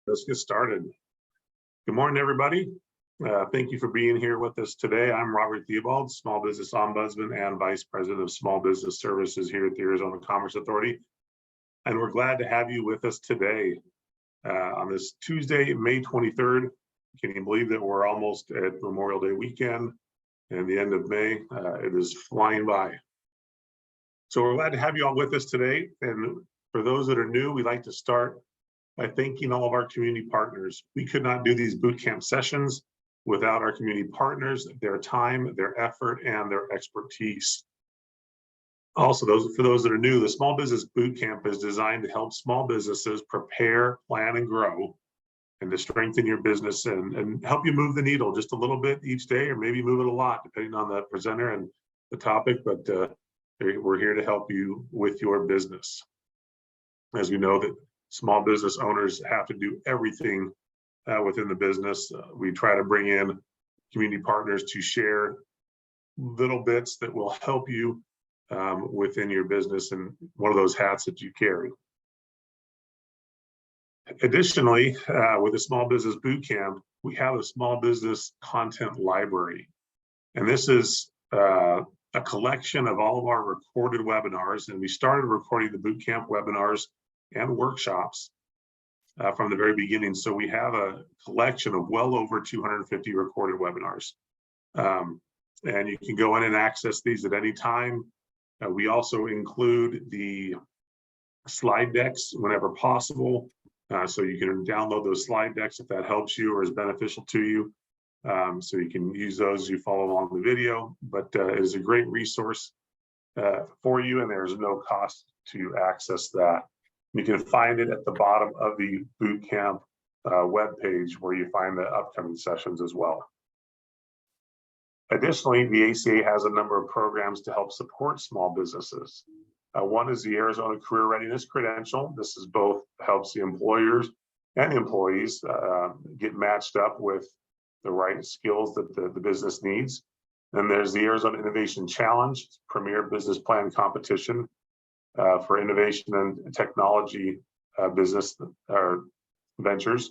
Let's get started. Good morning, everybody. Thank you for being here with us today. I'm Robert Theobald, Small Business Ombudsman and Vice President of Small Business Services here at the Arizona Commerce Authority. And we're glad to have you with us today on this Tuesday, May 23rd. Can you believe that we're almost at Memorial Day weekend and the end of May? It is flying by. So we're glad to have you all with us today. And for those that are new, we'd like to start by thanking all of our community partners. We could not do these boot camp sessions without our community partners, their time, their effort, and their expertise. Also, for those that are new, the Small Business Boot Camp is designed to help small businesses prepare, plan, and grow, and to strengthen your business and help you move the needle just a little bit each day, or maybe move it a lot, depending on the presenter and the topic, but we're here to help you with your business. As you know, that small business owners have to do everything within the business. We try to bring in community partners to share little bits that will help you within your business and one of those hats that you carry. Additionally, with the Small Business Boot Camp, we have a small business content library. And this is a collection of all of our recorded webinars. And we started recording the boot camp webinars and workshops from the very beginning. So we have a collection of well over 250 recorded webinars. And you can go in and access these at any time. We also include the slide decks whenever possible. So you can download those slide decks if that helps you or is beneficial to you. So you can use those as you follow along the video, but it is a great resource for you, and there's no cost to access that. You can find it at the bottom of the boot camp webpage where you find the upcoming sessions as well. Additionally, the ACA has a number of programs to help support small businesses. One is the Arizona Career Readiness Credential. This is both helps the employers and the employees get matched up with the right skills that the business needs. Then there's the Arizona Innovation Challenge, Premier Business Plan Competition for innovation and technology business or ventures.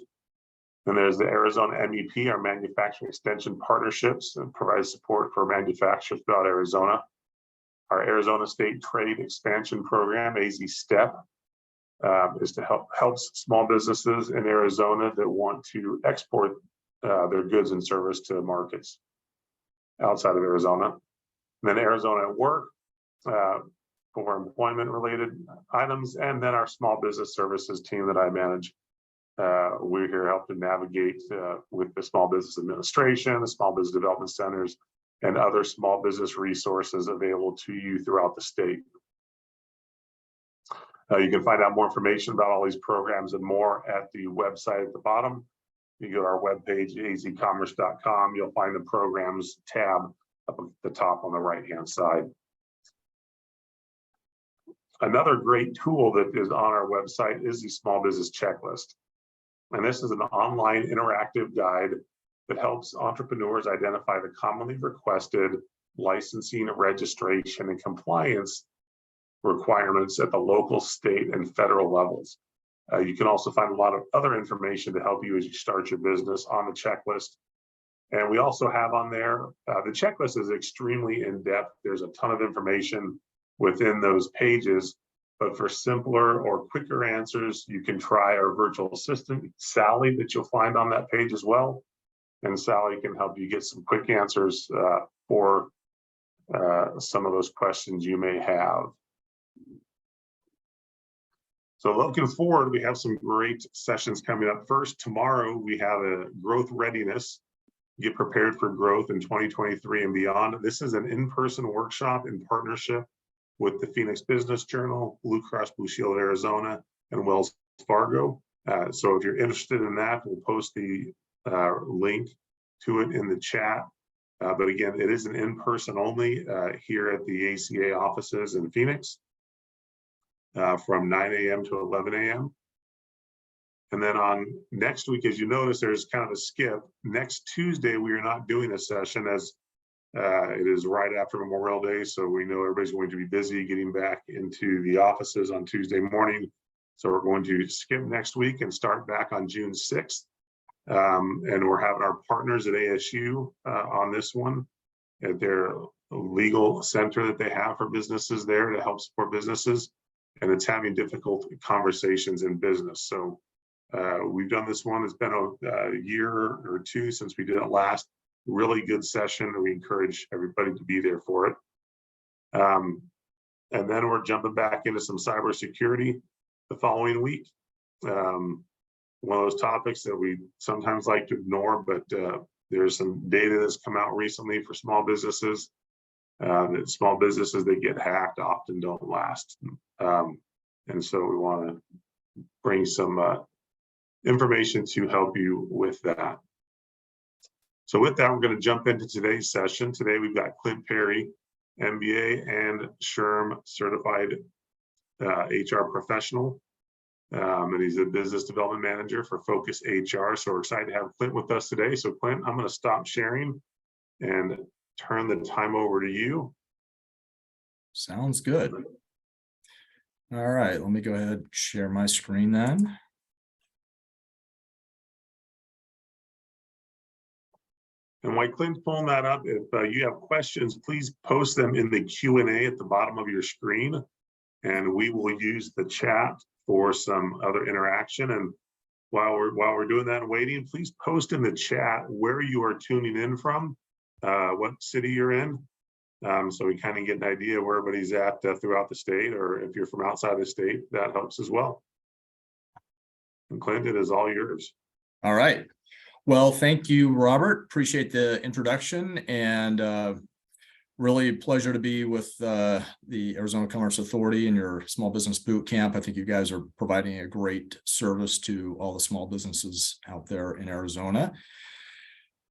Then there's the Arizona MEP, our Manufacturing Extension Partnerships, that provides support for manufacturers throughout Arizona. Our Arizona State Trade Expansion Program, AZ STEP, is to help small businesses in Arizona that want to export their goods and service to markets outside of Arizona. And then Arizona at Work for employment related items, and then our small business services team that I manage. We're here to help to navigate with the Small Business Administration, the Small Business Development Centers, and other small business resources available to you throughout the state. You can find out more information about all these programs and more at the website at the bottom. You go to our webpage, azcommerce.com, you'll find the programs tab up at the top on the right-hand side. Another great tool that is on our website is the Small Business Checklist. And this is an online interactive guide that helps entrepreneurs identify the commonly requested licensing, registration, and compliance requirements at the local, state, and federal levels. You can also find a lot of other information to help you as you start your business on the checklist. And we also have on there, the checklist is extremely in-depth. There's a ton of information within those pages, but for simpler or quicker answers, you can try our virtual assistant, Sally, that you'll find on that page as well. And Sally can help you get some quick answers for some of those questions you may have. So looking forward, we have some great sessions coming up. First, tomorrow we have a growth readiness, get prepared for growth in 2023 and beyond. This is an in-person workshop in partnership with the Phoenix Business Journal, Blue Cross Blue Shield of Arizona, and Wells Fargo. So if you're interested in that, we'll post the link to it in the chat. But again, it is an in-person only here at the ACA offices in Phoenix. From 9 a.m. to 11 a.m. And then on next week, as you notice, there's kind of a skip. Next Tuesday, we are not doing a session as it is right after Memorial Day. So we know everybody's going to be busy getting back into the offices on Tuesday morning. So we're going to skip next week and start back on June 6th. And we're having our partners at ASU on this one at their legal center that they have for businesses there to help support businesses. And it's having difficult conversations in business. So we've done this one. It's been a year or two since we did it last. Really good session. And we encourage everybody to be there for it. And then we're jumping back into some cybersecurity the following week. One of those topics that we sometimes like to ignore, but there's some data that's come out recently for small businesses. That small businesses that get hacked often don't last. And so we want to bring some information to help you with that. So with that, we're going to jump into today's session. Today, we've got Clint Perry, MBA and SHRM certified HR professional. And he's a business development manager for Focus HR. So we're excited to have Clint with us today. So Clint, I'm going to stop sharing and turn the time over to you. Sounds good. All right, let me go ahead and share my screen then. And while Clint's pulling that up, if you have questions, please post them in the Q&A at the bottom of your screen, and we will use the chat for some other interaction. And while we're doing that and waiting, please post in the chat where you are tuning in from, what city you're in, so we kind of get an idea where everybody's at throughout the state, or if you're from outside the state, that helps as well. And Clint, it is all yours. All right. Well, thank you, Robert. Appreciate the introduction, and really a pleasure to be with the Arizona Commerce Authority and your small business boot camp. I think you guys are providing a great service to all the small businesses out there in Arizona.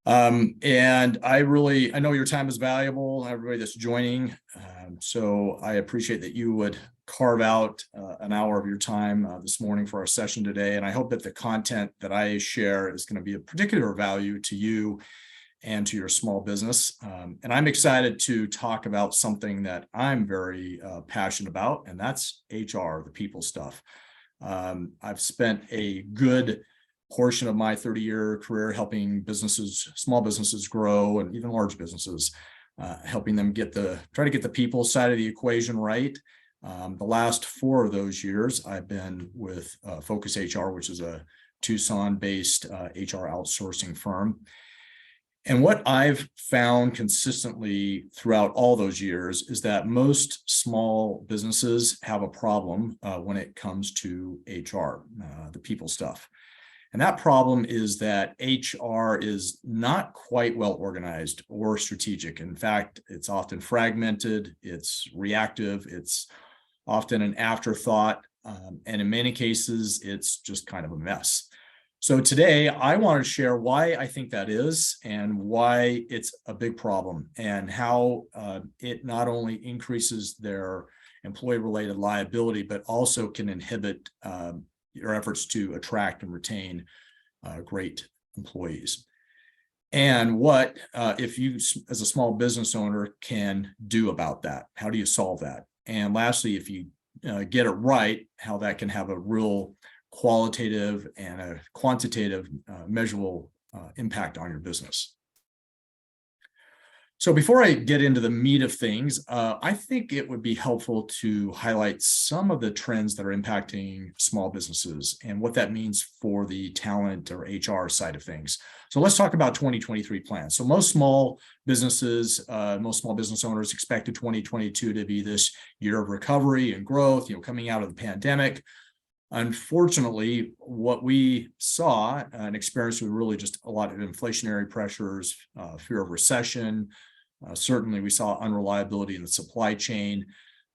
And I know your time is valuable, everybody that's joining. So I appreciate that you would carve out an hour of your time this morning for our session today. And I hope that the content that I share is going to be of particular value to you and to your small business. And I'm excited to talk about something that I'm very passionate about, and that's HR, the people stuff. I've spent a good portion of my 30-year career helping small businesses grow, and even large businesses, helping them try to get the people side of the equation right. The last 4 of those years, I've been with Focus HR, which is a Tucson-based HR outsourcing firm. And what I've found consistently throughout all those years is that most small businesses have a problem when it comes to HR, the people stuff. And that problem is that HR is not quite well organized or strategic. In fact, it's often fragmented, it's reactive, it's often an afterthought, and in many cases, it's just kind of a mess. So today, I want to share why I think that is and why it's a big problem, and how it not only increases their employee-related liability, but also can inhibit your efforts to attract and retain great employees. And what, if you, as a small business owner, can do about that? How do you solve that? And lastly, if you get it right, how that can have a real qualitative and a quantitative measurable impact on your business. So before I get into the meat of things, I think it would be helpful to highlight some of the trends that are impacting small businesses and what that means for the talent or HR side of things. So let's talk about 2023 plans. So most small business owners expected 2022 to be this year of recovery and growth, coming out of the pandemic. Unfortunately, what we saw and experienced was really just a lot of inflationary pressures, fear of recession. Certainly, we saw unreliability in the supply chain,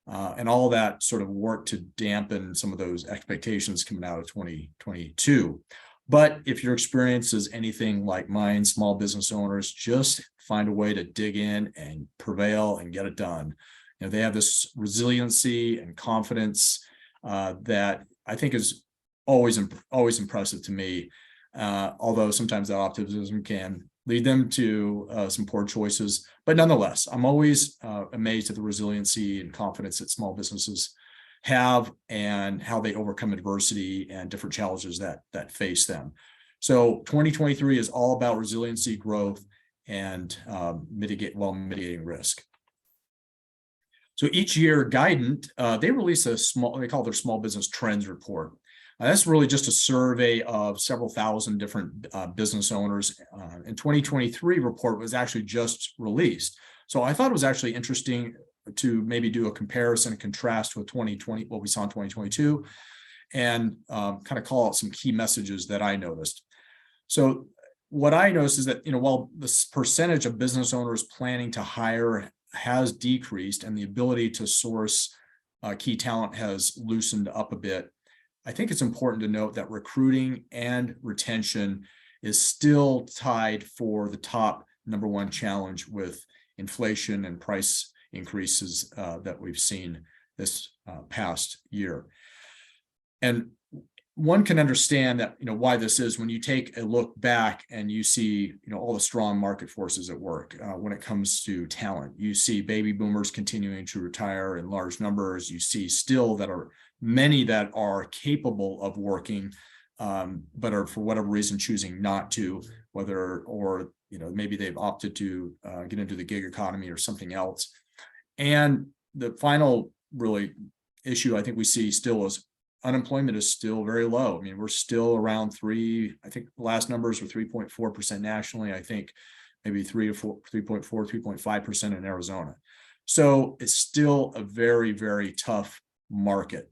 and all that sort of worked to dampen some of those expectations coming out of 2022. But if your experience is anything like mine, small business owners just find a way to dig in and prevail and get it done. They have this resiliency and confidence that I think is always impressive to me, although sometimes that optimism can lead them to some poor choices. But nonetheless, I'm always amazed at the resiliency and confidence that small businesses have and how they overcome adversity and different challenges that face them. So 2023 is all about resiliency, growth, and mitigating risk. So each year, Guidant, they release they call their small business trends report. That's really just a survey of several thousand different business owners. And 2023 report was actually just released. So I thought it was actually interesting to maybe do a comparison and contrast with 2020, what we saw in 2022, and kind of call out some key messages that I noticed. So what I noticed is that, while the percentage of business owners planning to hire has decreased and the ability to source key talent has loosened up a bit, I think it's important to note that recruiting and retention is still tied for the top #1 challenge with inflation and price increases that we've seen this past year. And one can understand that, why this is when you take a look back and you see, all the strong market forces at work when it comes to talent. You see baby boomers continuing to retire in large numbers. You see still many that are capable of working, but are for whatever reason choosing not to, maybe they've opted to get into the gig economy or something else. And the final really issue I think we see still is unemployment is still very low. I mean, we're still around I think the last numbers were 3.4% nationally. I think maybe 3.5% in Arizona. So it's still a very, very tough market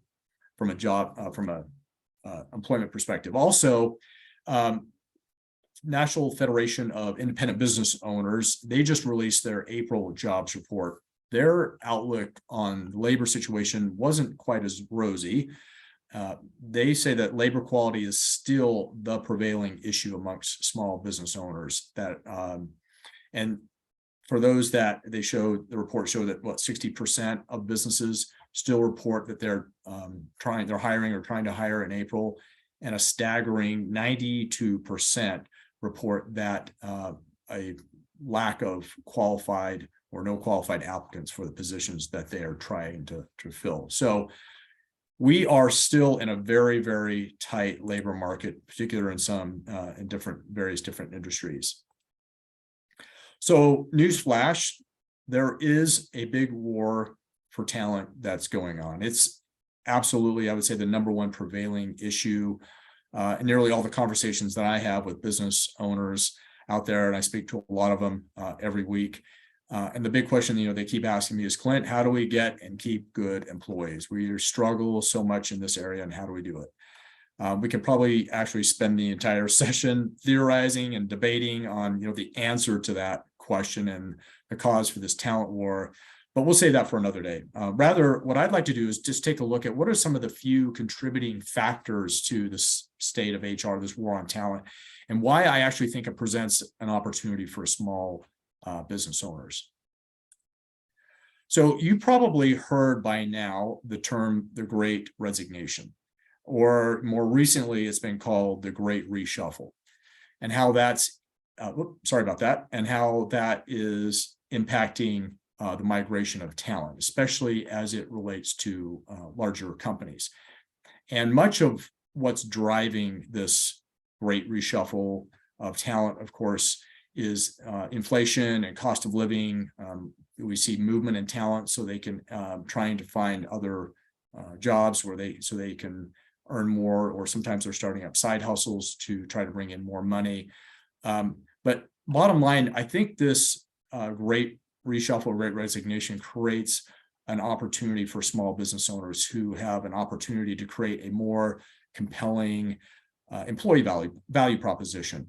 from a employment perspective. Also, National Federation of Independent Business Owners, they just released their April jobs report. Their outlook on the labor situation wasn't quite as rosy. They say that labor quality is still the prevailing issue amongst small business owners. And for those that the report showed that 60% of businesses still report that they're hiring or trying to hire in April, and a staggering 92% report that a lack of qualified or no qualified applicants for the positions that they are trying to fill. So we are still in a very, very tight labor market, particularly in various different industries. So newsflash, there is a big war for talent that's going on. It's absolutely, I would say, the #1 prevailing issue in nearly all the conversations that I have with business owners out there, and I speak to a lot of them every week. And the big question, they keep asking me is, Clint, how do we get and keep good employees? We struggle so much in this area, and how do we do it? We could probably actually spend the entire session theorizing and debating on, the answer to that question and the cause for this talent war, but we'll save that for another day. Rather, what I'd like to do is just take a look at what are some of the few contributing factors to this state of HR, this war on talent, and why I actually think it presents an opportunity for small business owners. So you probably heard by now the term the Great Resignation, or more recently, it's been called the Great Reshuffle, and how that's, and how that is impacting the migration of talent, especially as it relates to larger companies. And much of what's driving this Great Reshuffle of talent, of course, is inflation and cost of living. We see movement in talent, so they can trying to find other jobs where so they can earn more, or sometimes they're starting up side hustles to try to bring in more money. But bottom line, I think this Great Reshuffle, Great Resignation creates an opportunity for small business owners who have an opportunity to create a more compelling employee value proposition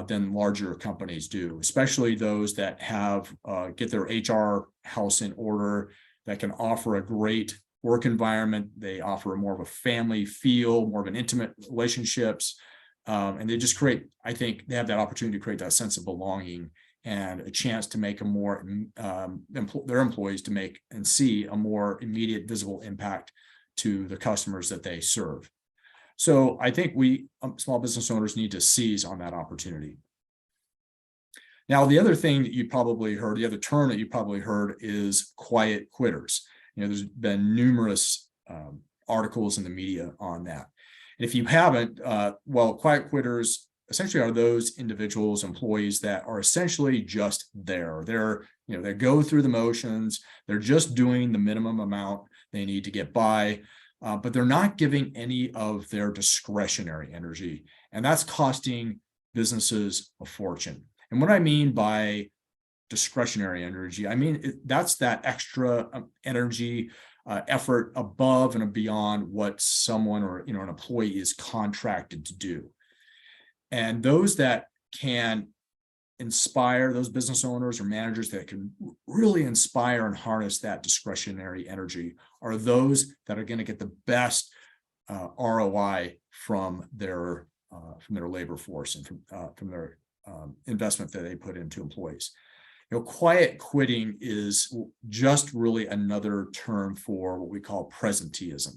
than larger companies do, especially those that have get their HR house in order, that can offer a great work environment. They offer more of a family feel, more of an intimate relationships, and they just create, I think they have that opportunity to create that sense of belonging and a chance to make a more their employees to make and see a more immediate visible impact to the customers that they serve. So I think we small business owners need to seize on that opportunity. Now, the other thing that you probably heard, the other term that you probably heard is quiet quitters. There's been numerous articles in the media on that. And if you haven't, well, quiet quitters essentially are those individuals, employees that are essentially just there. They go through the motions. They're just doing the minimum amount they need to get by, but they're not giving any of their discretionary energy. And that's costing businesses a fortune. And what I mean by discretionary energy, I mean, that's that extra energy, effort above and beyond what someone or an employee is contracted to do. And those that can inspire, those business owners or managers that can really inspire and harness that discretionary energy are those that are going to get the best ROI from their labor force and from their investment that they put into employees. Quiet quitting is just really another term for what we call presenteeism.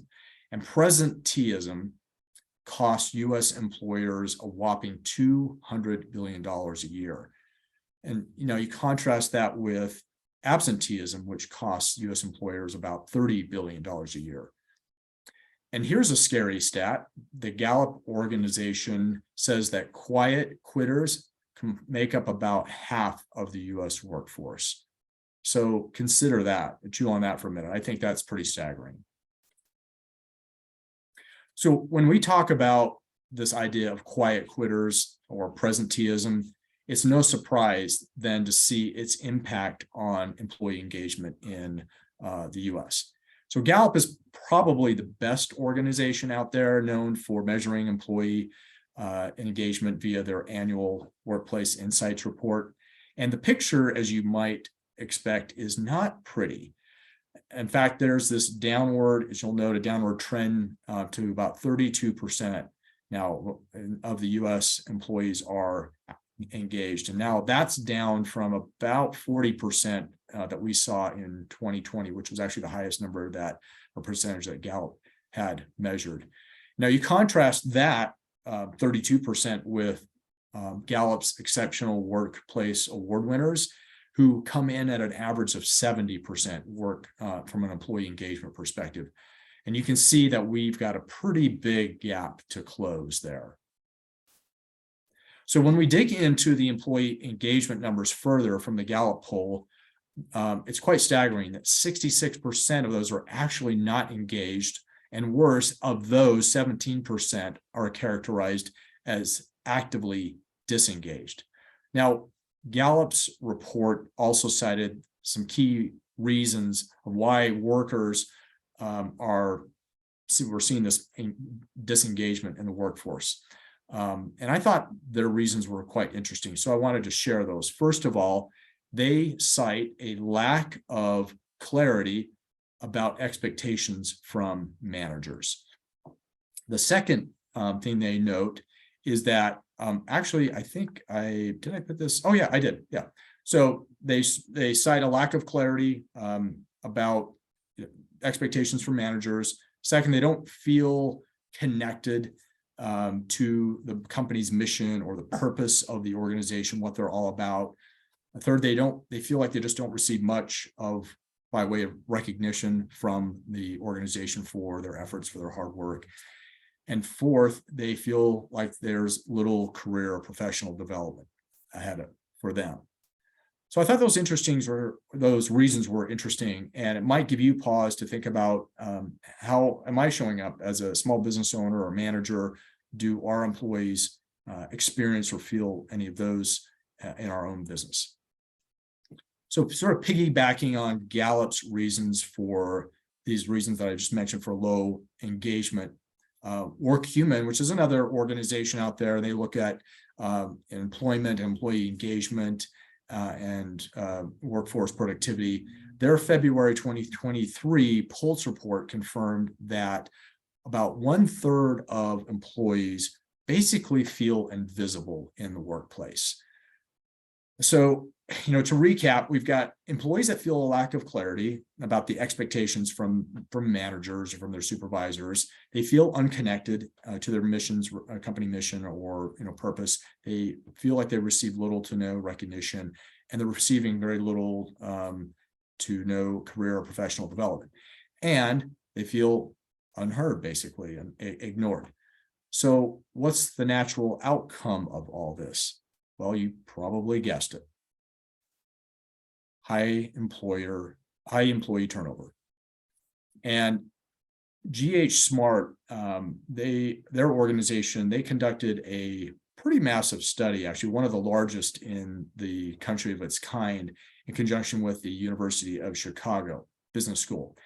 And presenteeism costs U.S. employers a whopping $200 billion a year. And, you contrast that with absenteeism, which costs U.S. employers about $30 billion a year. And here's a scary stat. The Gallup organization says that quiet quitters can make up about half of the U.S. workforce. So consider that, chew on that for a minute. I think that's pretty staggering. So when we talk about this idea of quiet quitters or presenteeism, it's no surprise then to see its impact on employee engagement in the U.S. So Gallup is probably the best organization out there known for measuring employee engagement via their annual Workplace Insights report. And the picture, as you might expect, is not pretty. In fact, there's this downward, as you'll note, a downward trend to about 32% now of the U.S. employees are engaged. And now that's down from about 40% that we saw in 2020, which was actually the highest number that or percentage that Gallup had measured. Now you contrast that 32% with Gallup's Exceptional Workplace Award winners, who come in at an average of 70% work from an employee engagement perspective. And you can see that we've got a pretty big gap to close there. So when we dig into the employee engagement numbers further from the Gallup poll, it's quite staggering that 66% of those are actually not engaged. And worse, of those, 17% are characterized as actively disengaged. Now, Gallup's report also cited some key reasons of why workers we're seeing this disengagement in the workforce. And I thought their reasons were quite interesting. So I wanted to share those. First of all, they cite a lack of clarity about expectations from managers. The second thing they note is that actually, I think did I put this? Oh yeah, I did. Yeah. So they cite a lack of clarity about expectations from managers. Second, they don't feel connected to the company's mission or the purpose of the organization, what they're all about. Third, they feel like they just don't receive much by way of recognition from the organization for their efforts, for their hard work. And fourth, they feel like there's little career or professional development ahead for them. So I thought those reasons were interesting, and it might give you pause to think about how am I showing up as a small business owner or manager? Do our employees experience or feel any of those in our own business? So sort of piggybacking on Gallup's reasons for these reasons that I just mentioned for low engagement, WorkHuman, which is another organization out there, they look at employment, employee engagement, and workforce productivity. Their February 2023 Pulse report confirmed that about 1/3 of employees basically feel invisible in the workplace. So, to recap, we've got employees that feel a lack of clarity about the expectations from managers or from their supervisors. They feel unconnected to their missions, company mission or purpose. They feel like they receive little to no recognition, and they're receiving very little to no career or professional development. And they feel unheard, basically, and ignored. So what's the natural outcome of all this? Well, you probably guessed it. High employee turnover. And GH Smart, their organization, they conducted a pretty massive study, actually one of the largest in the country of its kind, in conjunction with the University of Chicago Business School.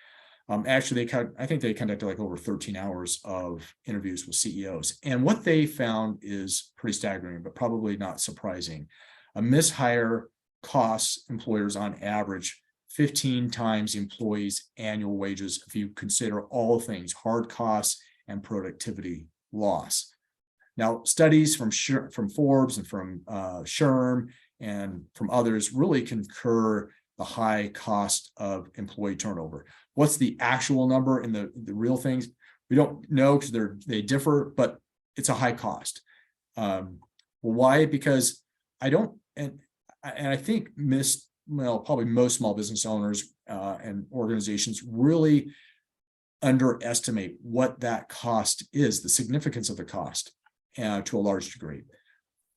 Actually, I think they conducted like over 13 hours of interviews with CEOs. And what they found is pretty staggering, but probably not surprising. A mishire costs employers on average 15 times the employees' annual wages if you consider all things, hard costs and productivity loss. Now, studies from Forbes and from SHRM and from others really concur the high cost of employee turnover. What's the actual number and the real things? We don't know because they differ, but it's a high cost. Why? Because I don't, and I think probably most small business owners and organizations really underestimate what that cost is, the significance of the cost to a large degree.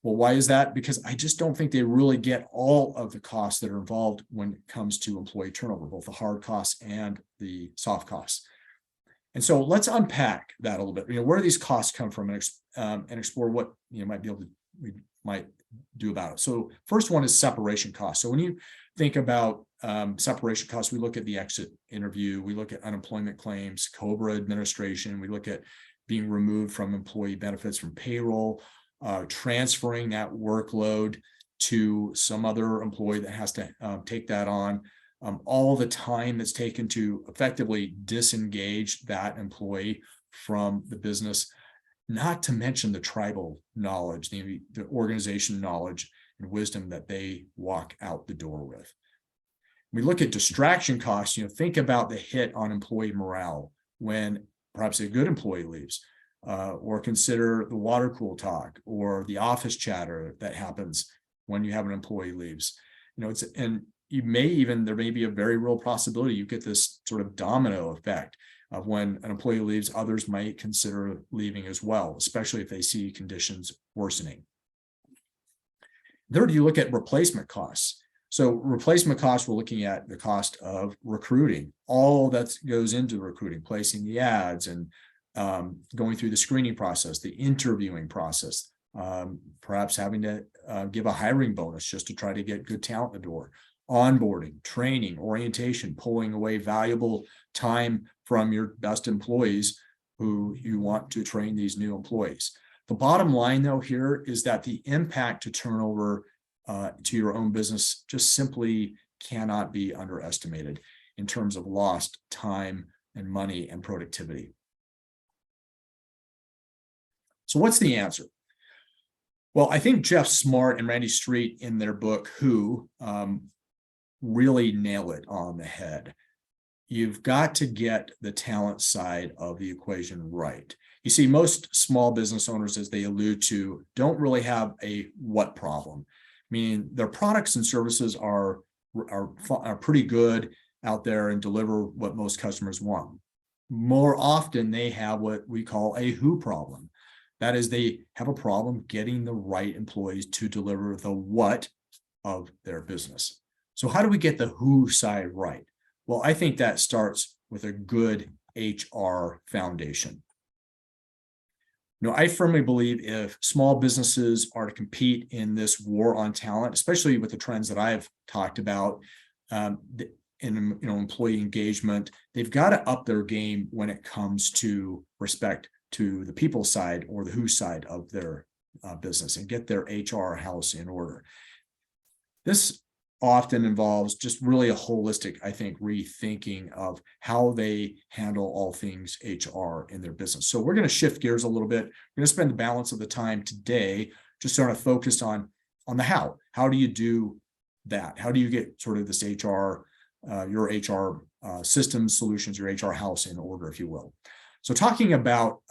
Well, why is that? Because I just don't think they really get all of the costs that are involved when it comes to employee turnover, both the hard costs and the soft costs. And so let's unpack that a little bit. Where do these costs come from, and explore what we might do about it. So first one is separation costs. So when you think about separation costs, we look at the exit interview, we look at unemployment claims, COBRA administration, we look at being removed from employee benefits from payroll, transferring that workload to some other employee that has to take that on, all the time that's taken to effectively disengage that employee from the business, not to mention the tribal knowledge, the organization knowledge and wisdom that they walk out the door with. We look at distraction costs, think about the hit on employee morale when perhaps a good employee leaves, or consider the water cool talk or the office chatter that happens when you have an employee leaves. There may be a very real possibility you get this sort of domino effect of when an employee leaves, others might consider leaving as well, especially if they see conditions worsening. Third, you look at replacement costs. So replacement costs, we're looking at the cost of recruiting, all that goes into recruiting, placing the ads and going through the screening process, the interviewing process, perhaps having to give a hiring bonus just to try to get good talent in the door, onboarding, training, orientation, pulling away valuable time from your best employees who you want to train these new employees. The bottom line, though, here is that the impact to turnover to your own business just simply cannot be underestimated in terms of lost time and money and productivity. So what's the answer? Well, I think Jeff Smart and Randy Street in their book, Who, really nail it on the head. You've got to get the talent side of the equation right. You see, most small business owners, as they allude to, don't really have a what problem, meaning their products and services are pretty good out there and deliver what most customers want. More often, they have what we call a who problem. That is, they have a problem getting the right employees to deliver the what of their business. So how do we get the who side right? Well, I think that starts with a good HR foundation. I firmly believe if small businesses are to compete in this war on talent, especially with the trends that I've talked about in employee engagement, they've got to up their game when it comes to respect to the people side or the who side of their business and get their HR house in order. This often involves just really a holistic, I think, rethinking of how they handle all things HR in their business. So we're going to shift gears a little bit. We're going to spend the balance of the time today just sort of focused on the how. How do you do that? How do you get sort of this HR, your HR systems, solutions, your HR house in order, if you will? So talking about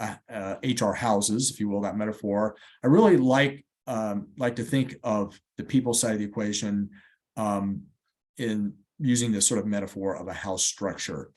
HR houses, if you will, that metaphor, I really like to think of the people side of the equation in using this sort of metaphor of a house structure.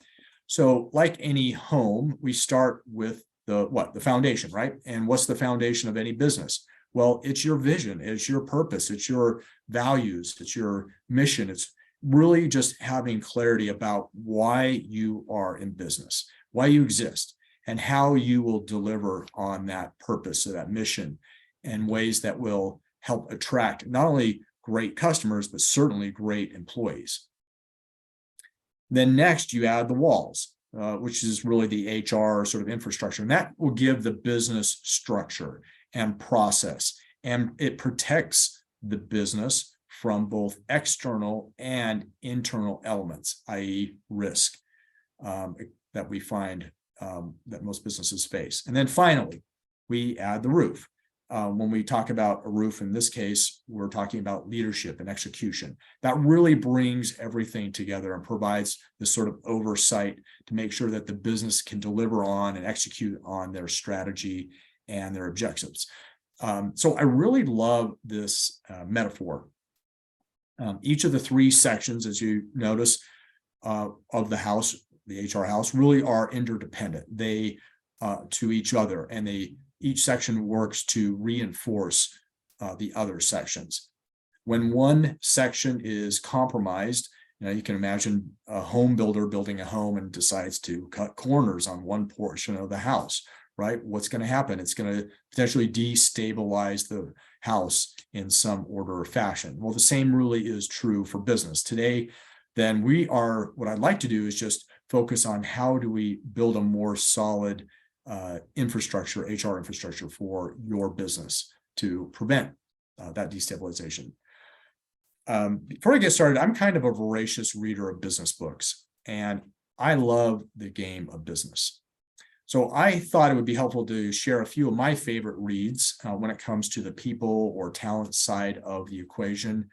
So like any home, we start with the foundation, right? And what's the foundation of any business? Well, it's your vision, it's your purpose, it's your values, it's your mission. It's really just having clarity about why you are in business, why you exist, and how you will deliver on that purpose or that mission in ways that will help attract not only great customers, but certainly great employees. Then next, you add the walls, which is really the HR sort of infrastructure, and that will give the business structure and process, and it protects the business from both external and internal elements, i.e. risk that we find that most businesses face. And then finally, we add the roof. When we talk about a roof, in this case, we're talking about leadership and execution. That really brings everything together and provides this sort of oversight to make sure that the business can deliver on and execute on their strategy and their objectives. So I really love this metaphor. Each of the three sections, as you notice, of the house, the HR house, really are interdependent. They to each other, and each section works to reinforce the other sections. When one section is compromised, you can imagine a home builder building a home and decides to cut corners on one portion of the house, right? What's going to happen? It's going to potentially destabilize the house in some order or fashion. Well, the same really is true for business. Today, then what I'd like to do is just focus on how do we build a more solid infrastructure, HR infrastructure for your business to prevent that destabilization. Before I get started, I'm kind of a voracious reader of business books, and I love the game of business. So I thought it would be helpful to share a few of my favorite reads when it comes to the people or talent side of the equation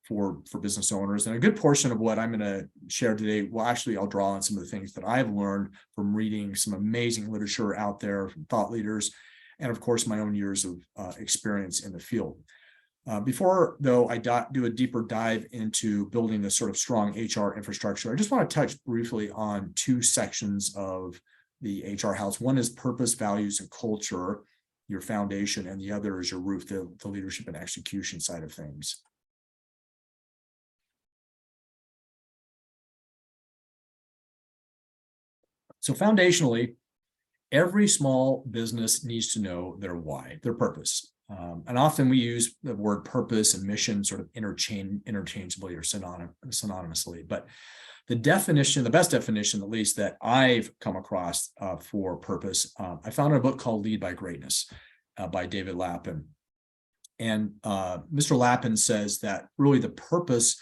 for business owners. And a good portion of what I'm going to share today, well, actually, I'll draw on some of the things that I've learned from reading some amazing literature out there from thought leaders, and of course, my own years of experience in the field. Before, though, I do a deeper dive into building this sort of strong HR infrastructure, I just want to touch briefly on two sections of the HR house. One is purpose, values, and culture, your foundation, and the other is your roof, the leadership and execution side of things. So foundationally, every small business needs to know their why, their purpose. And often we use the word purpose and mission sort of interchangeably or synonymously. But the definition, the best definition, at least that I've come across for purpose, I found in a book called Lead by Greatness by David Lappin. And Mr. Lappin says that really the purpose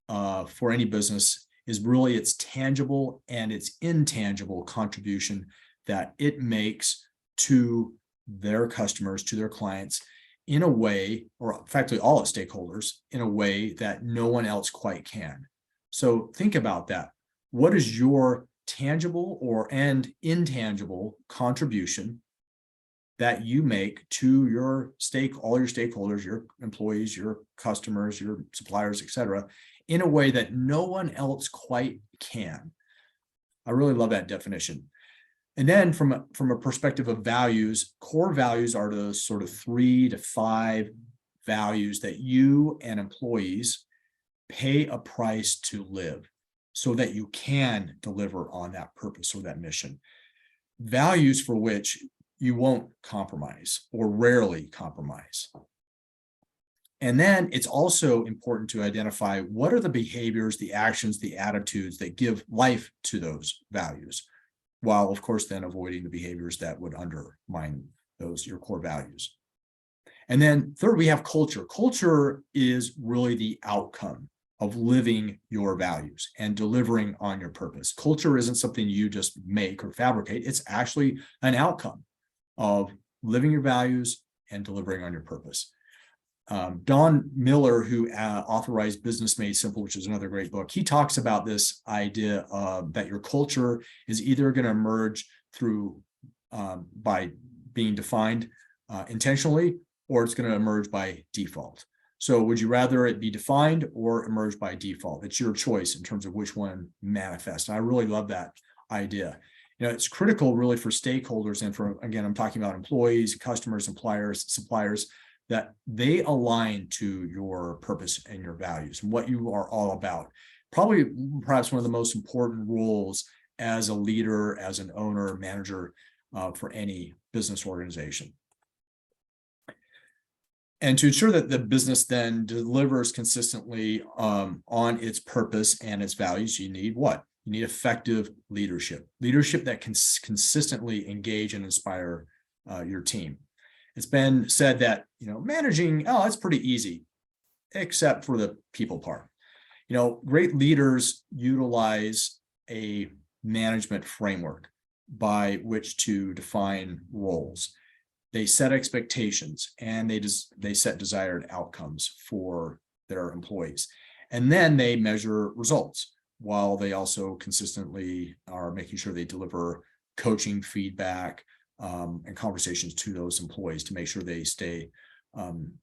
for any business is really its tangible and its intangible contribution that it makes to their customers, to their clients, in a way, or effectively all its stakeholders, in a way that no one else quite can. So think about that. What is your tangible and intangible contribution that you make to all your stakeholders, your employees, your customers, your suppliers, et cetera, in a way that no one else quite can? I really love that definition. And then from a perspective of values, core values are those sort of 3 to 5 values that you and employees pay a price to live so that you can deliver on that purpose or that mission. Values for which you won't compromise or rarely compromise. And then it's also important to identify what are the behaviors, the actions, the attitudes that give life to those values, while of course then avoiding the behaviors that would undermine your core values. And then third, we have culture. Culture is really the outcome of living your values and delivering on your purpose. Culture isn't something you just make or fabricate. It's actually an outcome of living your values and delivering on your purpose. Don Miller, who authorized Business Made Simple, which is another great book, he talks about this idea that your culture is either going to emerge through by being defined intentionally, or it's going to emerge by default. So would you rather it be defined or emerge by default? It's your choice in terms of which one manifests. And I really love that idea. It's critical really for stakeholders and for, again, I'm talking about employees, customers, suppliers, that they align to your purpose and your values and what you are all about. Probably perhaps one of the most important roles as a leader, as an owner, manager for any business organization. And to ensure that the business then delivers consistently on its purpose and its values, you need what? You need effective leadership that can consistently engage and inspire your team. It's been said that, managing, it's pretty easy, except for the people part. Great leaders utilize a management framework by which to define roles. They set expectations and they set desired outcomes for their employees. And then they measure results while they also consistently are making sure they deliver coaching, feedback, and conversations to those employees to make sure they stay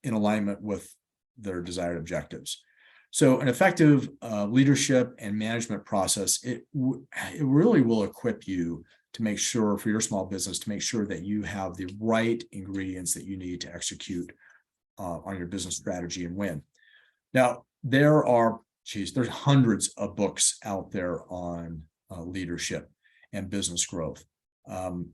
in alignment with their desired objectives. So an effective leadership and management process, it really will equip you to make sure for your small business, to make sure that you have the right ingredients that you need to execute on your business strategy and win. Now, there's hundreds of books out there on leadership and business growth. I've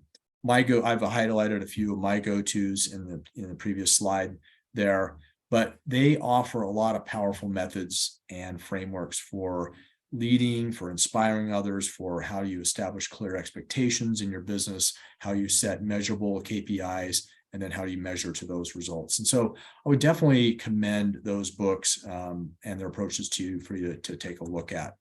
highlighted a few of my go-tos in the previous slide there, but they offer a lot of powerful methods and frameworks for leading, for inspiring others, for how you establish clear expectations in your business, how you set measurable KPIs, and then how you measure to those results. And so I would definitely commend those books and their approaches to you for you to take a look at.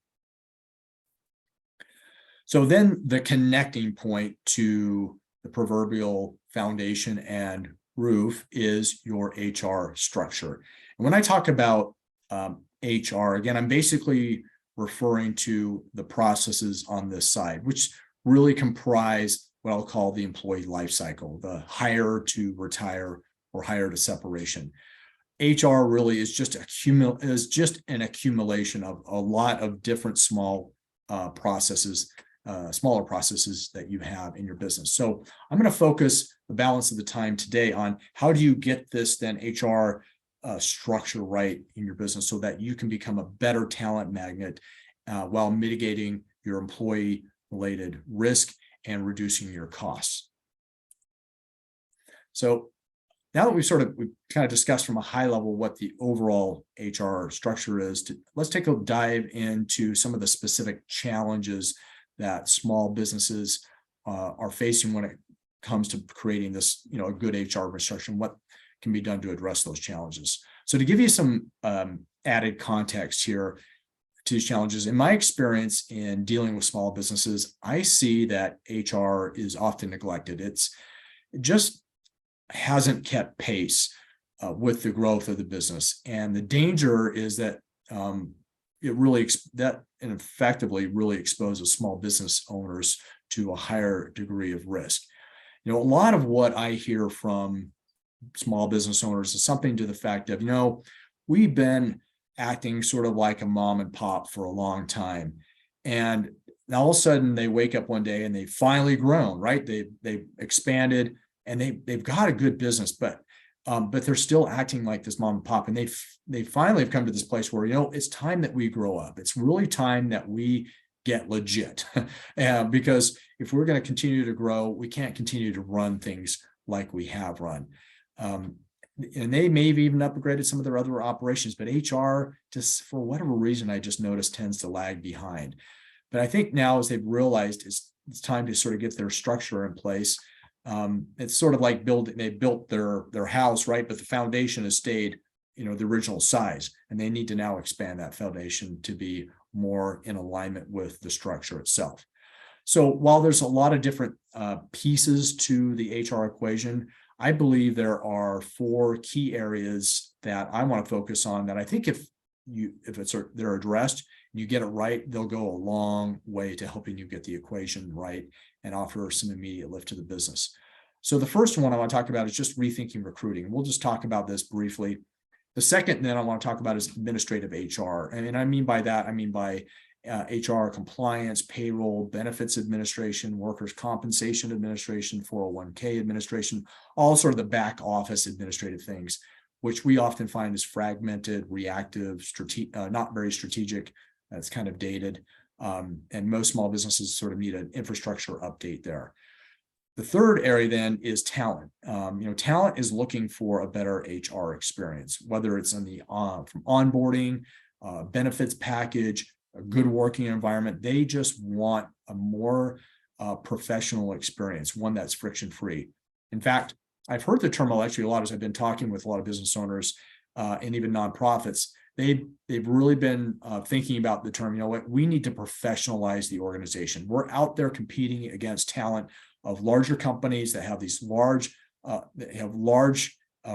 So then the connecting point to the proverbial foundation and roof is your HR structure. And when I talk about HR, again, I'm basically referring to the processes on this side, which really comprise what I'll call the employee life cycle, the hire to retire or hire to separation. HR really is just an accumulation of a lot of different small processes, smaller processes that you have in your business. So I'm going to focus the balance of the time today on how do you get this then HR structure right in your business so that you can become a better talent magnet while mitigating your employee related risk and reducing your costs. So now that we've kind of discussed from a high level what the overall HR structure is, let's take a dive into some of the specific challenges that small businesses are facing when it comes to creating this, a good HR structure, and what can be done to address those challenges. So to give you some added context here to these challenges, in my experience in dealing with small businesses, I see that HR is often neglected. It just hasn't kept pace with the growth of the business. And the danger is that it effectively really exposes small business owners to a higher degree of risk. A lot of what I hear from small business owners is something to the fact of, we've been acting sort of like a mom and pop for a long time. And now all of a sudden they wake up one day and they've finally grown, right? They've expanded and they've got a good business, but they're still acting like this mom and pop. And they finally have come to this place where, it's time that we grow up. It's really time that we get legit. Because if we're going to continue to grow, we can't continue to run things like we have run. And they may have even upgraded some of their other operations, but HR, just for whatever reason, I just noticed tends to lag behind. But I think now as they've realized it's time to sort of get their structure in place. It's sort of like they built their house, right? But the foundation has stayed, the original size, and they need to now expand that foundation to be more in alignment with the structure itself. So while there's a lot of different pieces to the HR equation, I believe there are 4 key areas that I want to focus on that I think if they're addressed, you get it right, they'll go a long way to helping you get the equation right and offer some immediate lift to the business. So the first one I want to talk about is just rethinking recruiting. We'll just talk about this briefly. The second then I want to talk about is administrative HR. And I mean by that, HR compliance, payroll, benefits administration, workers' compensation administration, 401k administration, all sort of the back office administrative things, which we often find is fragmented, reactive, not very strategic. It's kind of dated. And most small businesses sort of need an infrastructure update there. The third area then is talent. Talent is looking for a better HR experience, whether it's in the from onboarding, benefits package, a good working environment. They just want a more professional experience, one that's friction-free. In fact, I've heard the term actually a lot as I've been talking with a lot of business owners and even nonprofits. They've really been thinking about the term, we need to professionalize the organization. We're out there competing against talent of larger companies that have these large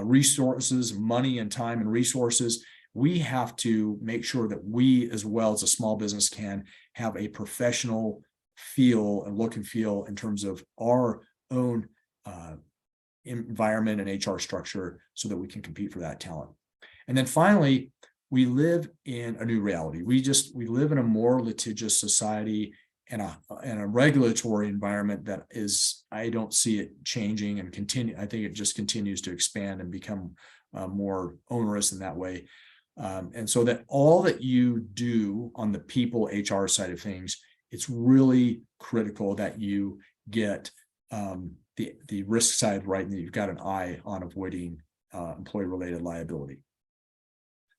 resources, money and time and resources. We have to make sure that we, as well as a small business, can have a professional feel and look and feel in terms of our own environment and HR structure so that we can compete for that talent. And then finally, we live in a new reality. We live in a more litigious society and a regulatory environment that is, I don't see it changing and continue. I think it just continues to expand and become more onerous in that way. And so that all that you do on the people HR side of things, it's really critical that you get the risk side right, and that you've got an eye on avoiding employee-related liability.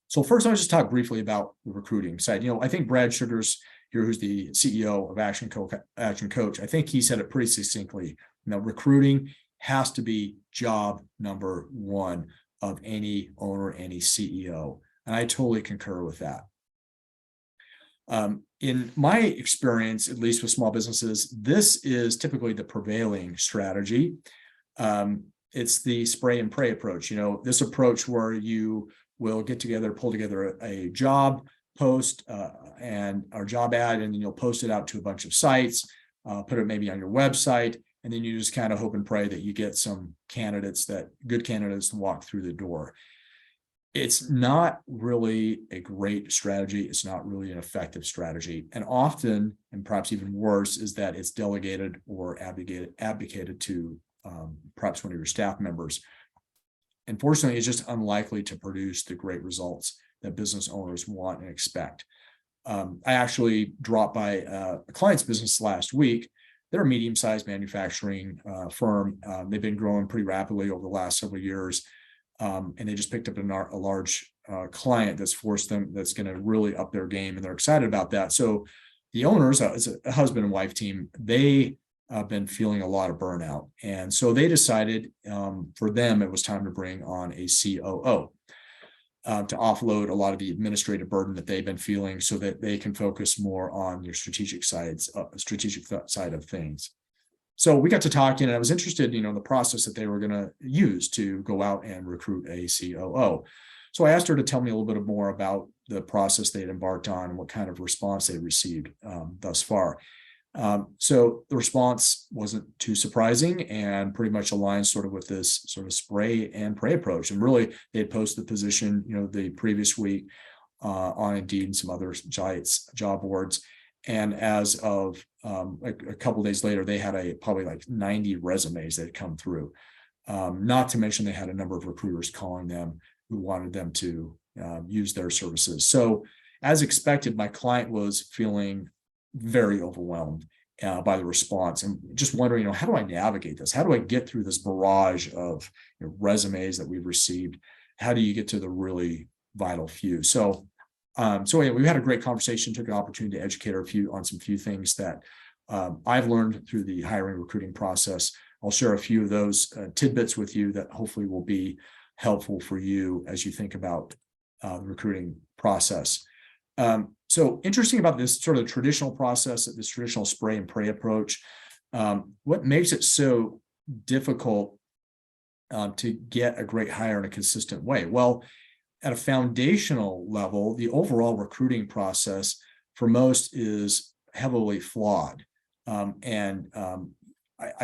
So first, I'll just talk briefly about the recruiting side. I think Brad Sugars here, who's the CEO of Action Coach, I think he said it pretty succinctly. Recruiting has to be job number one of any owner, any CEO. And I totally concur with that. In my experience, at least with small businesses, this is typically the prevailing strategy. It's the spray and pray approach. This approach where you will pull together a job post or job ad, and then you'll post it out to a bunch of sites, put it maybe on your website, and then you just kind of hope and pray that you get some good candidates to walk through the door. It's not really a great strategy. It's not really an effective strategy. And often, and perhaps even worse, is that it's delegated or abdicated to perhaps one of your staff members. Unfortunately, it's just unlikely to produce the great results that business owners want and expect. I actually dropped by a client's business last week. They're a medium-sized manufacturing firm. They've been growing pretty rapidly over the last several years. And they just picked up a large client that's going to really up their game, and they're excited about that. So the owners, it's a husband and wife team, they have been feeling a lot of burnout. And so they decided for them, it was time to bring on a COO to offload a lot of the administrative burden that they've been feeling so that they can focus more on their strategic side of things. So we got to talking, and I was interested, in the process that they were going to use to go out and recruit a COO. So I asked her to tell me a little bit more about the process they had embarked on and what kind of response they received thus far. So the response wasn't too surprising and pretty much aligns sort of with this sort of spray and pray approach. And really, they had posted the position, the previous week on Indeed and some other sites, job boards. And as of a couple of days later, they had probably like 90 resumes that had come through. Not to mention they had a number of recruiters calling them who wanted them to use their services. So as expected, my client was feeling very overwhelmed by the response and just wondering, how do I navigate this? How do I get through this barrage of resumes that we've received? How do you get to the really vital few? So anyway, we had a great conversation, took an opportunity to educate her on some few things that I've learned through the hiring recruiting process. I'll share a few of those tidbits with you that hopefully will be helpful for you as you think about the recruiting process. So interesting about this sort of traditional process, this traditional spray and pray approach, what makes it so difficult to get a great hire in a consistent way? Well, at a foundational level, the overall recruiting process for most is heavily flawed. I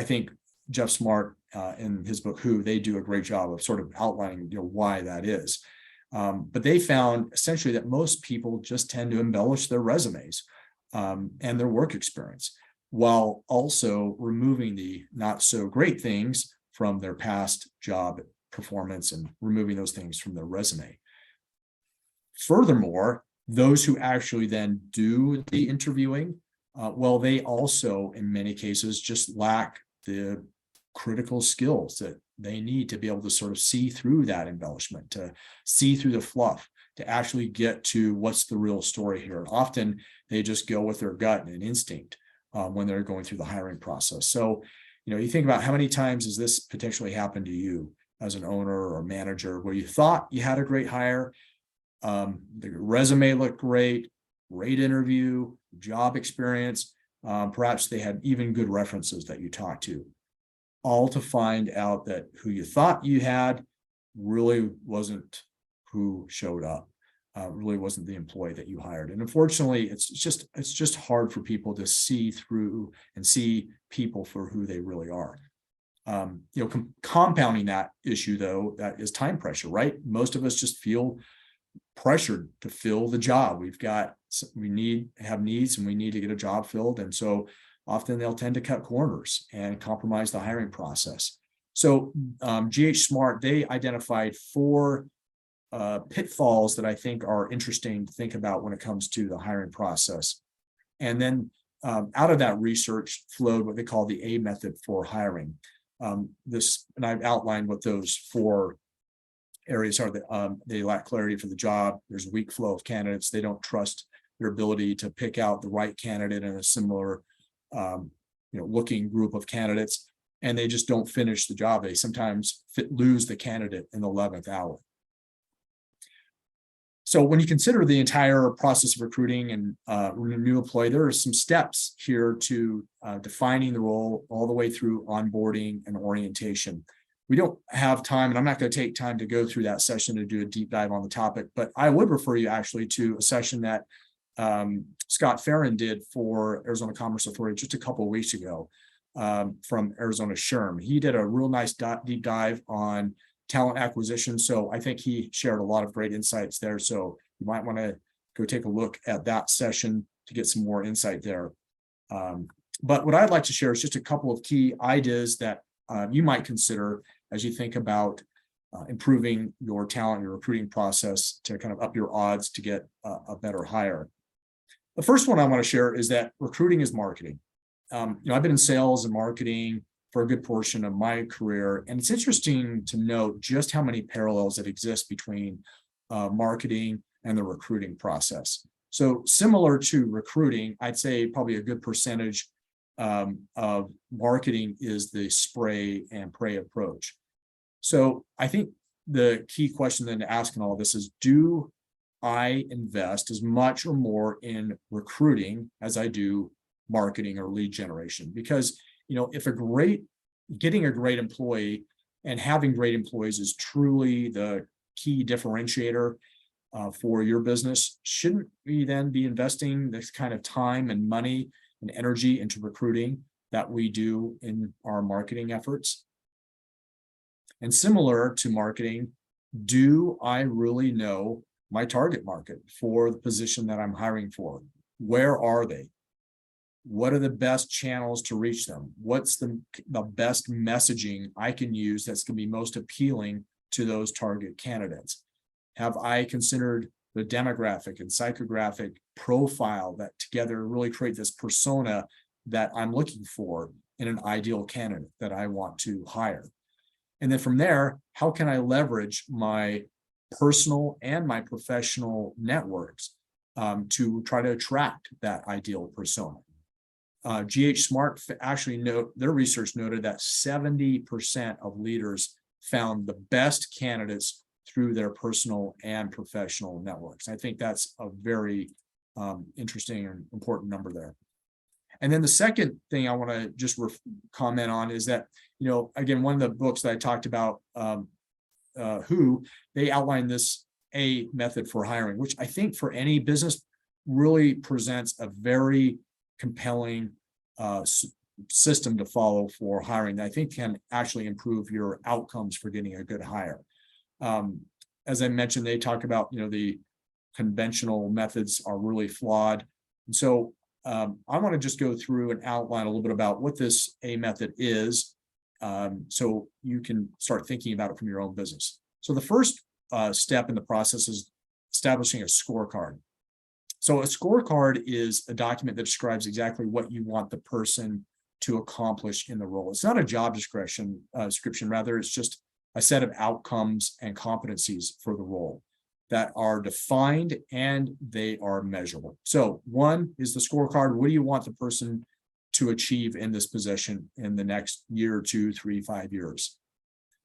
think Jeff Smart in his book, Who, they do a great job of sort of outlining why that is. But they found essentially that most people just tend to embellish their resumes and their work experience, while also removing the not so great things from their past job performance and removing those things from their resume. Furthermore, those who actually then do the interviewing, well, they also, in many cases, just lack the critical skills that they need to be able to sort of see through that embellishment, to see through the fluff, to actually get to what's the real story here. And often they just go with their gut and instinct when they're going through the hiring process. So, you think about how many times has this potentially happened to you as an owner or manager, where you thought you had a great hire, the resume looked great interview, job experience, perhaps they had even good references that you talked to, all to find out that who you thought you had really wasn't who showed up, really wasn't the employee that you hired. And unfortunately, it's just hard for people to see through and see people for who they really are. Compounding that issue, though, that is time pressure, right? Most of us just feel pressured to fill the job. We have needs and we need to get a job filled. And so often they'll tend to cut corners and compromise the hiring process. So GH Smart, they identified 4 pitfalls that I think are interesting to think about when it comes to the hiring process. And then out of that research flowed what they call the A method for hiring. And I've outlined what those 4 areas are. That they lack clarity for the job. There's a weak flow of candidates. They don't trust their ability to pick out the right candidate in a similar looking group of candidates, and they just don't finish the job. They sometimes lose the candidate in the 11th hour. So when you consider the entire process of recruiting and new employee, there are some steps here to defining the role all the way through onboarding and orientation. We don't have time, and I'm not going to take time to go through that session to do a deep dive on the topic, but I would refer you actually to a session that Scott Farron did for Arizona Commerce Authority just a couple of weeks ago from Arizona SHRM. He did a real nice deep dive on talent acquisition. So I think he shared a lot of great insights there. So you might want to go take a look at that session to get some more insight there. But what I'd like to share is just a couple of key ideas that you might consider as you think about improving your talent, your recruiting process to kind of up your odds to get a better hire. The first one I want to share is that recruiting is marketing. I've been in sales and marketing for a good portion of my career, and it's interesting to note just how many parallels that exist between marketing and the recruiting process. So similar to recruiting, I'd say probably a good percentage of marketing is the spray and pray approach. So I think the key question then to ask in all of this is, do I invest as much or more in recruiting as I do marketing or lead generation? Because, if getting a great employee and having great employees is truly the key differentiator for your business, shouldn't we then be investing this kind of time and money and energy into recruiting that we do in our marketing efforts? And similar to marketing, do I really know my target market for the position that I'm hiring for? Where are they? What are the best channels to reach them? What's the best messaging I can use that's going to be most appealing to those target candidates? Have I considered the demographic and psychographic profile that together really create this persona that I'm looking for in an ideal candidate that I want to hire? And then from there, how can I leverage my personal and my professional networks to try to attract that ideal persona? GH Smart actually their research noted that 70% of leaders found the best candidates through their personal and professional networks. I think that's a very interesting and important number there. And then the second thing I want to just comment on is that, again, one of the books that I talked about, they outlined this A method for hiring, which I think for any business really presents a very compelling system to follow for hiring that I think can actually improve your outcomes for getting a good hire. as I mentioned, they talk about, the conventional methods are really flawed. And so I want to just go through and outline a little bit about what this A method is, so you can start thinking about it from your own business. So the first step in the process is establishing a scorecard. So a scorecard is a document that describes exactly what you want the person to accomplish in the role. It's not a job description, rather it's just a set of outcomes and competencies for the role that are defined and they are measurable. So one is the scorecard. What do you want the person to achieve in this position in the next year, 2, 3, 5 years?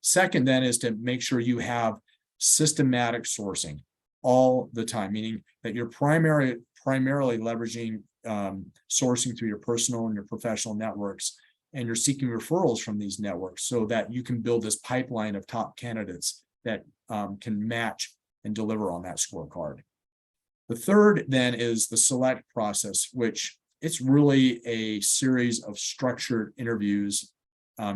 Second, then, is to make sure you have systematic sourcing all the time, meaning that you're primarily leveraging sourcing through your personal and your professional networks, and you're seeking referrals from these networks so that you can build this pipeline of top candidates that can match and deliver on that scorecard. The third then is the select process, which it's really a series of structured interviews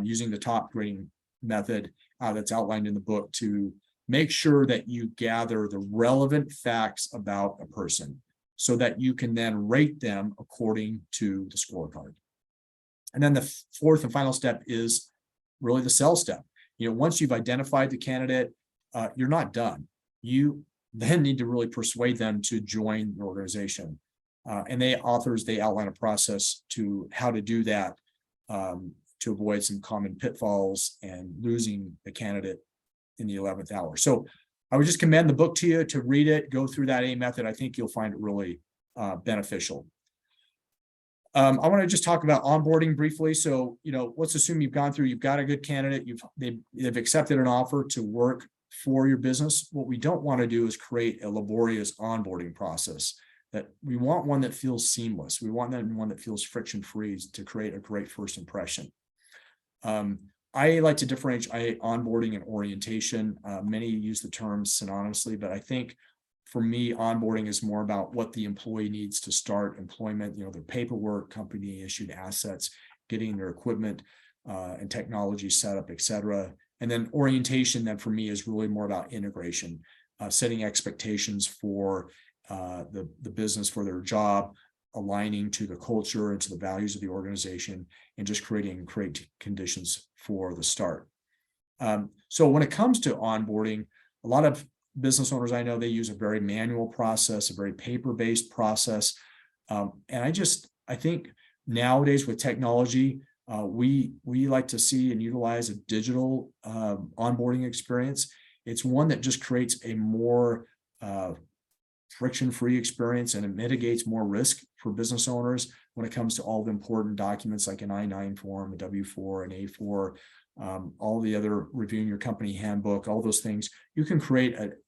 using the top grading method that's outlined in the book to make sure that you gather the relevant facts about a person so that you can then rate them according to the scorecard. And then the fourth and final step is really the sell step. Once you've identified the candidate, you're not done. You then need to really persuade them to join the organization. And they outline a process to how to do that to avoid some common pitfalls and losing the candidate in the 11th hour. So I would just commend the book to you to read it, go through that A method. I think you'll find it really beneficial. I want to just talk about onboarding briefly. So, let's assume you've got a good candidate, they've accepted an offer to work for your business. What we don't want to do is create a laborious onboarding process. That we want one that feels seamless. We want one that feels friction-free to create a great first impression. I like to differentiate onboarding and orientation. Many use the terms synonymously, but I think for me, onboarding is more about what the employee needs to start employment, their paperwork, company issued assets, getting their equipment and technology set up, et cetera. And then orientation, then for me, is really more about integration, setting expectations for the business, for their job, aligning to the culture and to the values of the organization, and just creating great conditions for the start. So when it comes to onboarding, a lot of business owners I know, they use a very manual process, a very paper-based process. And I think nowadays with technology, we like to see and utilize a digital onboarding experience. It's one that just creates a more friction-free experience, and it mitigates more risk for business owners when it comes to all the important documents like an I-9 form, a W-4, an A-4, all the other reviewing your company handbook, all those things. You can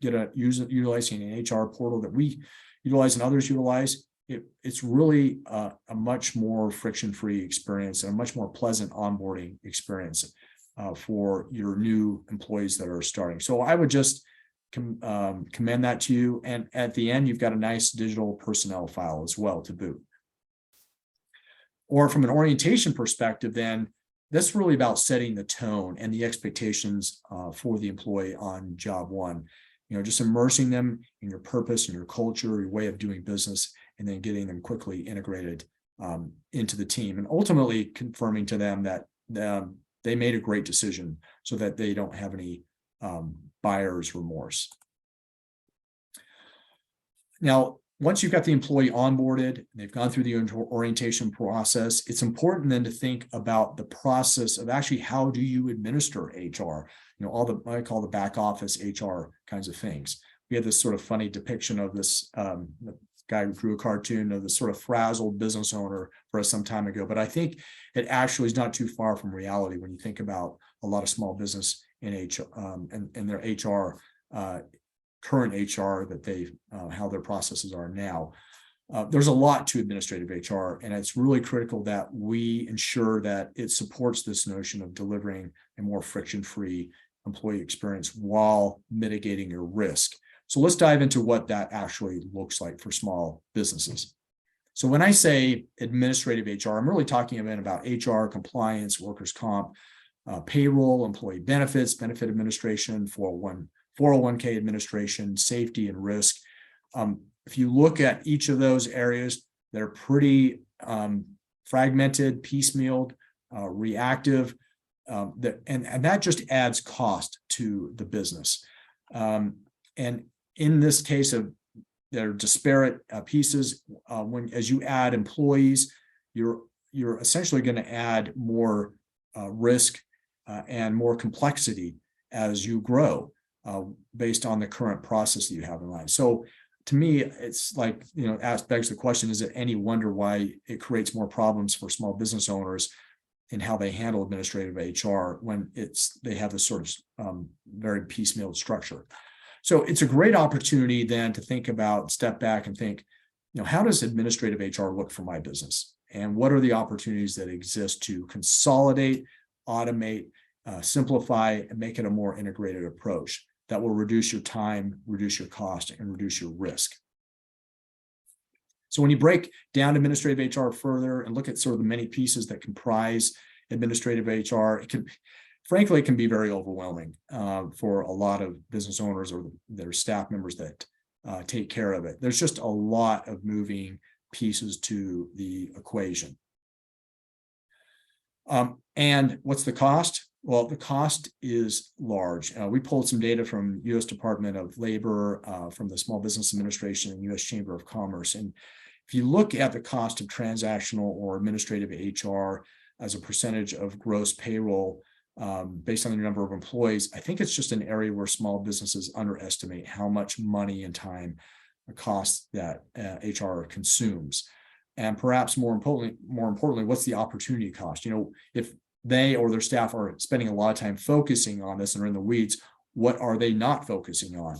utilizing an HR portal that we utilize and others utilize. It's really a much more friction-free experience and a much more pleasant onboarding experience for your new employees that are starting. So I would just commend that to you. And at the end, you've got a nice digital personnel file as well to boot. Or from an orientation perspective, then that's really about setting the tone and the expectations for the employee on job one. Just immersing them in your purpose and your culture, your way of doing business, and then getting them quickly integrated into the team, and ultimately confirming to them that they made a great decision so that they don't have any buyer's remorse. Now, once you've got the employee onboarded, they've gone through the orientation process, it's important then to think about the process of actually how do you administer HR, all the, what I call the back office HR kinds of things. We had this sort of funny depiction of this guy who drew a cartoon of this sort of frazzled business owner for us some time ago, but I think it actually is not too far from reality when you think about a lot of small business in HR and their HR, current HR that they how their processes are now. There's a lot to administrative HR, and it's really critical that we ensure that it supports this notion of delivering a more friction-free employee experience while mitigating your risk. So let's dive into what that actually looks like for small businesses. So when I say administrative HR, I'm really talking about HR, compliance, workers' comp, payroll, employee benefits, benefit administration, 401k administration, safety and risk. If you look at each of those areas, they're pretty fragmented, piecemealed, reactive, and that just adds cost to the business. And in this case of they're disparate pieces, as you add employees, you're essentially going to add more risk and more complexity as you grow based on the current process that you have in mind. So to me, it's like, begs the question, is it any wonder why it creates more problems for small business owners in how they handle administrative HR when they have this sort of very piecemeal structure? So it's a great opportunity then to think about, step back and think, how does administrative HR look for my business? And what are the opportunities that exist to consolidate, automate, simplify, and make it a more integrated approach that will reduce your time, reduce your cost, and reduce your risk? So when you break down administrative HR further and look at sort of the many pieces that comprise administrative HR, it can be very overwhelming for a lot of business owners or their staff members that take care of it. There's just a lot of moving pieces to the equation. And what's the cost? Well, the cost is large. We pulled some data from U.S. Department of Labor, from the Small Business Administration and U.S. Chamber of Commerce. And if you look at the cost of transactional or administrative HR as a percentage of gross payroll, based on the number of employees, I think it's just an area where small businesses underestimate how much money and time costs that HR consumes. And perhaps more importantly, what's the opportunity cost? If they or their staff are spending a lot of time focusing on this and are in the weeds, what are they not focusing on?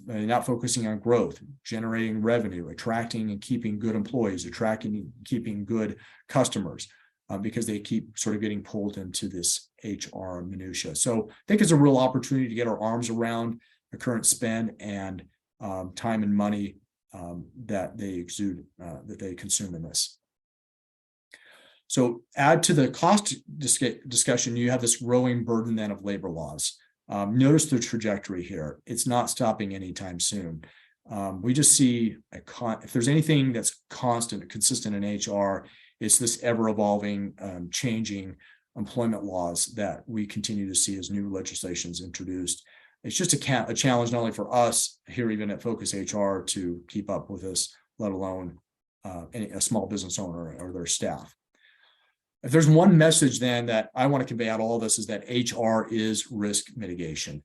They're not focusing on growth, generating revenue, attracting and keeping good employees, attracting and keeping good customers, because they keep sort of getting pulled into this HR minutia. So I think it's a real opportunity to get our arms around the current spend and time and money that they exude, that they consume in this. So add to the cost discussion, you have this growing burden then of labor laws. Notice the trajectory here. It's not stopping anytime soon. We just see if there's anything that's constant, consistent in HR, it's this ever-evolving, changing employment laws that we continue to see as new legislation is introduced. It's just a challenge not only for us here, even at Focus HR, to keep up with this, let alone a small business owner or their staff. If there's one message then that I want to convey out all this is that HR is risk mitigation.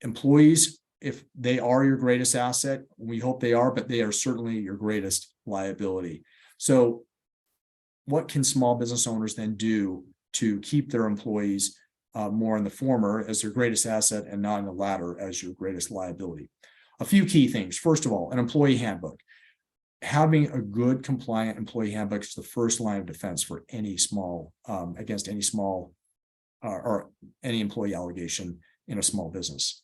Employees, if they are your greatest asset, we hope they are, but they are certainly your greatest liability. So what can small business owners then do to keep their employees more in the former as their greatest asset and not in the latter as your greatest liability? A few key things. First of all, an employee handbook. Having a good compliant employee handbook is the first line of defense for any small, against any small or any employee allegation in a small business.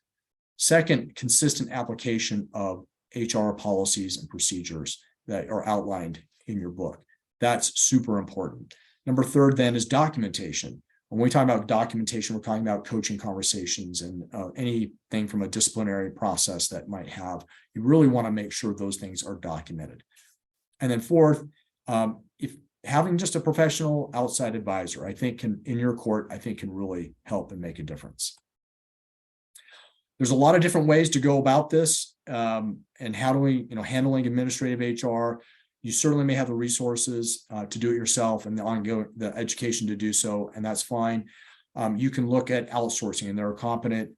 Second, consistent application of HR policies and procedures that are outlined in your book. That's super important. Number third then is documentation. When we talk about documentation, we're talking about coaching conversations and anything from a disciplinary process that might have. You really want to make sure those things are documented. And then fourth, if having just a professional outside advisor, I think in your court, I think can really help and make a difference. There's a lot of different ways to go about this, and handling administrative HR. You certainly may have the resources to do it yourself and the education to do so, and that's fine. You can look at outsourcing, and there are competent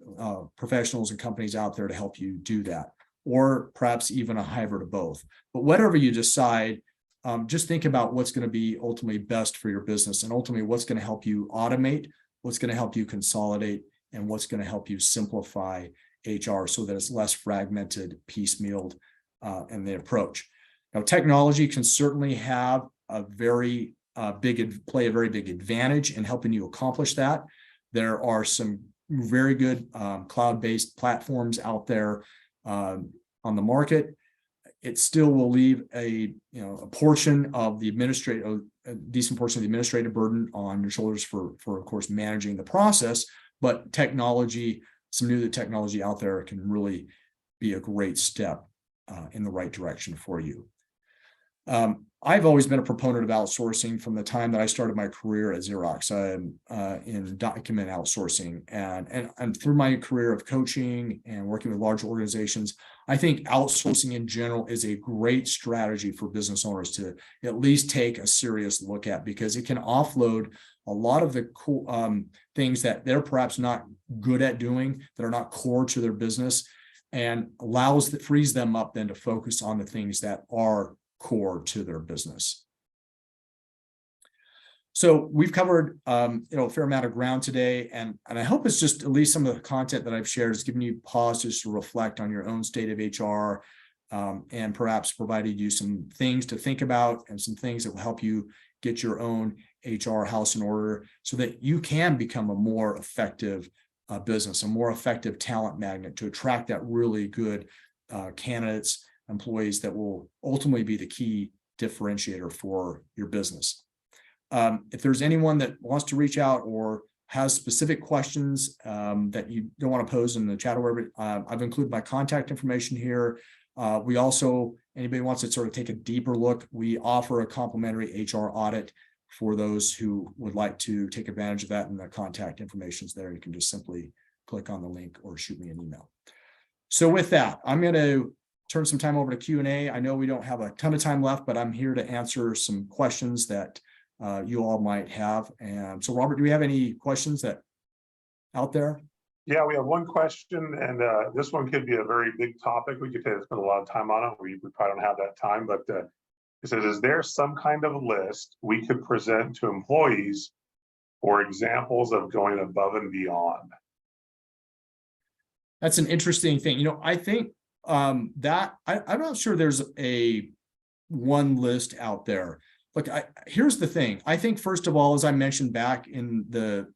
professionals and companies out there to help you do that, or perhaps even a hybrid of both. But whatever you decide, just think about what's going to be ultimately best for your business, and ultimately what's going to help you automate, what's going to help you consolidate, and what's going to help you simplify HR so that it's less fragmented, piecemealed in the approach. Now, technology can certainly have a very play a very big advantage in helping you accomplish that. There are some very good cloud-based platforms out there on the market. It still will leave a portion of the a decent portion of the administrative burden on your shoulders for of course managing the process. but technology, some new technology out there can really be a great step in the right direction for you. I've always been a proponent of outsourcing from the time that I started my career at Xerox. I'm in document outsourcing, and through my career of coaching and working with large organizations, I think outsourcing in general is a great strategy for business owners to at least take a serious look at, because it can offload a lot of the cool things that they're perhaps not good at doing, that are not core to their business, and frees them up then to focus on the things that are core to their business. So we've covered a fair amount of ground today, and I hope it's just at least some of the content that I've shared has given you pause just to reflect on your own state of HR, and perhaps provided you some things to think about and some things that will help you get your own HR house in order so that you can become a more effective business, a more effective talent magnet to attract that really good candidates, employees that will ultimately be the key differentiator for your business. If there's anyone that wants to reach out or has specific questions that you don't want to pose in the chat or wherever, I've included my contact information here. We also, anybody wants to sort of take a deeper look, we offer a complimentary HR audit for those who would like to take advantage of that, and the contact information is there. You can just simply click on the link or shoot me an email. So with that, I'm going to turn some time over to Q&A. I know we don't have a ton of time left, but I'm here to answer some questions that you all might have. And so, Robert, do we have any questions that out there? Yeah, we have one question, and this one could be a very big topic. We could spend a lot of time on it. We probably don't have that time, but it says, is there some kind of list we could present to employees for examples of going above and beyond? That's an interesting thing. I think that I'm not sure there's a one list out there. Look, here's the thing. I think, first of all, as I mentioned back in the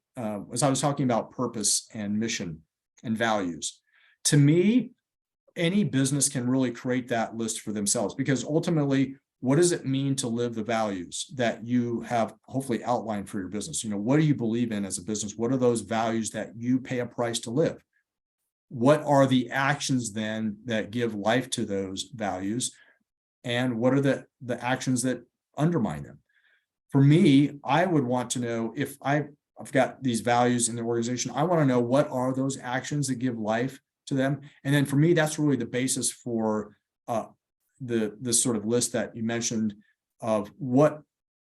as I was talking about purpose and mission and values, to me, any business can really create that list for themselves, because ultimately, what does it mean to live the values that you have hopefully outlined for your business? What do you believe in as a business? What are those values that you pay a price to live? What are the actions then that give life to those values? And what are the actions that undermine them? For me, I would want to know, if I've got these values in the organization, I want to know what are those actions that give life to them. And then for me, that's really the basis for the sort of list that you mentioned of what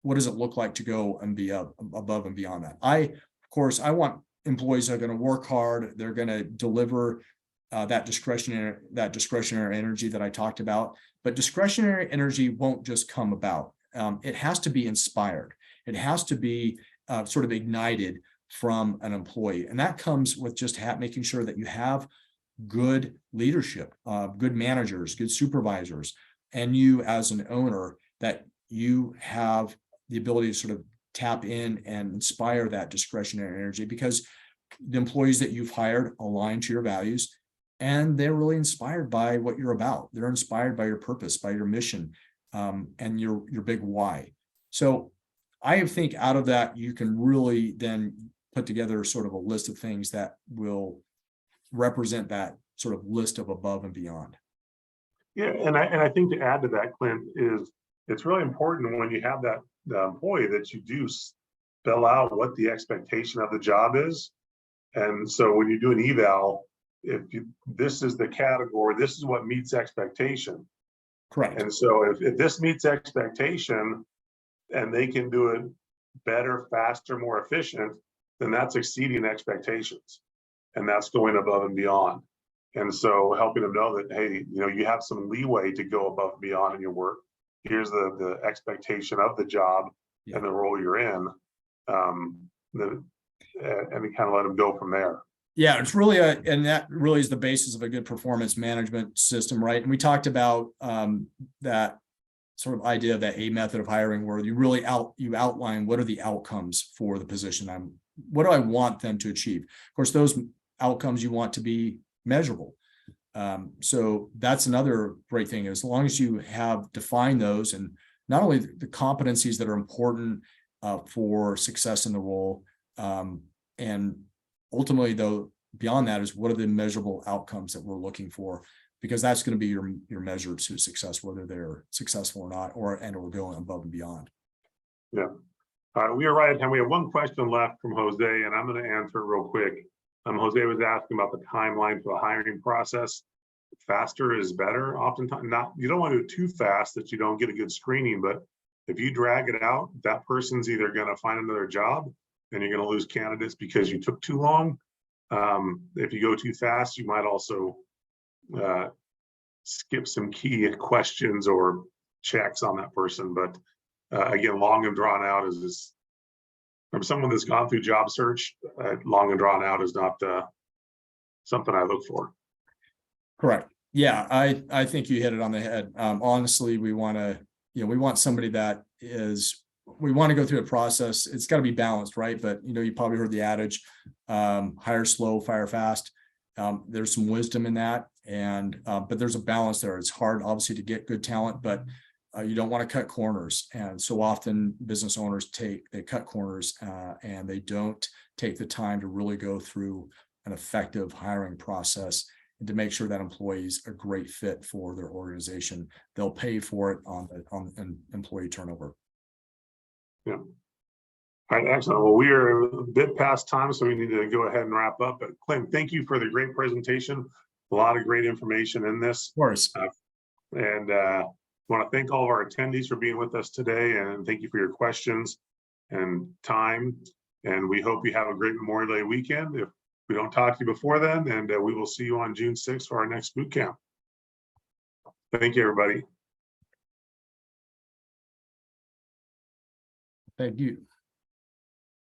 does it look like to go and be above and beyond that. Of course, I want employees that are going to work hard. They're going to deliver that discretionary energy that I talked about. But discretionary energy won't just come about. It has to be inspired. It has to be sort of ignited from an employee. And that comes with just making sure that you have good leadership, good managers, good supervisors, and you as an owner, that you have the ability to sort of tap in and inspire that discretionary energy, because the employees that you've hired align to your values, and they're really inspired by what you're about. They're inspired by your purpose, by your mission, and your big why. So I think out of that, you can really then put together sort of a list of things that will represent that sort of list of above and beyond. Yeah, and I think to add to that, Clint, is it's really important when you have the employee that you do spell out what the expectation of the job is. And so when you do an eval, this is the category, this is what meets expectation. Correct. And so if this meets expectation and they can do it better, faster, more efficient, then that's exceeding expectations. And that's going above and beyond. And so helping them know that, hey, you have some leeway to go above and beyond in your work. Here's the expectation of the job and the role you're in. And we kind of let them go from there. Yeah, it's really and that really is the basis of a good performance management system, right? And we talked about that sort of idea of that A method of hiring, where you really outline what are the outcomes for the position. What do I want them to achieve? Of course, those outcomes you want to be measurable. So that's another great thing. As long as you have defined those, and not only the competencies that are important for success in the role, and ultimately, though, beyond that is what are the measurable outcomes that we're looking for, because that's going to be your measure to success, whether they're successful or not, or going above and beyond. Yeah. We are right at time. We have one question left from Jose, and I'm going to answer it real quick. Jose was asking about the timeline for the hiring process. Faster is better. Oftentimes, you don't want to do it too fast that you don't get a good screening, but if you drag it out, that person's either going to find another job and you're going to lose candidates because you took too long. If you go too fast, you might also skip some key questions or checks on that person. But again, long and drawn out is this. From someone that's gone through job search, long and drawn out is not something I look for. Correct. Yeah, I think you hit it on the head. Honestly, we want to, we want somebody that we want to go through a process. It's got to be balanced, right? But you probably heard the adage, hire slow, fire fast. There's some wisdom in that, but there's a balance there. It's hard, obviously, to get good talent, but you don't want to cut corners. And so often business owners they cut corners and they don't take the time to really go through an effective hiring process and to make sure that employee is a great fit for their organization. They'll pay for it on employee turnover. Yeah. All right, excellent. Well, we are a bit past time, so we need to go ahead and wrap up. But Clint, thank you for the great presentation. A lot of great information in this. Of course. I want to thank all of our attendees for being with us today, and thank you for your questions and time. And we hope you have a great Memorial Day weekend. If we don't talk to you before then, and we will see you on June 6th for our next boot camp. Thank you, everybody. Thank you.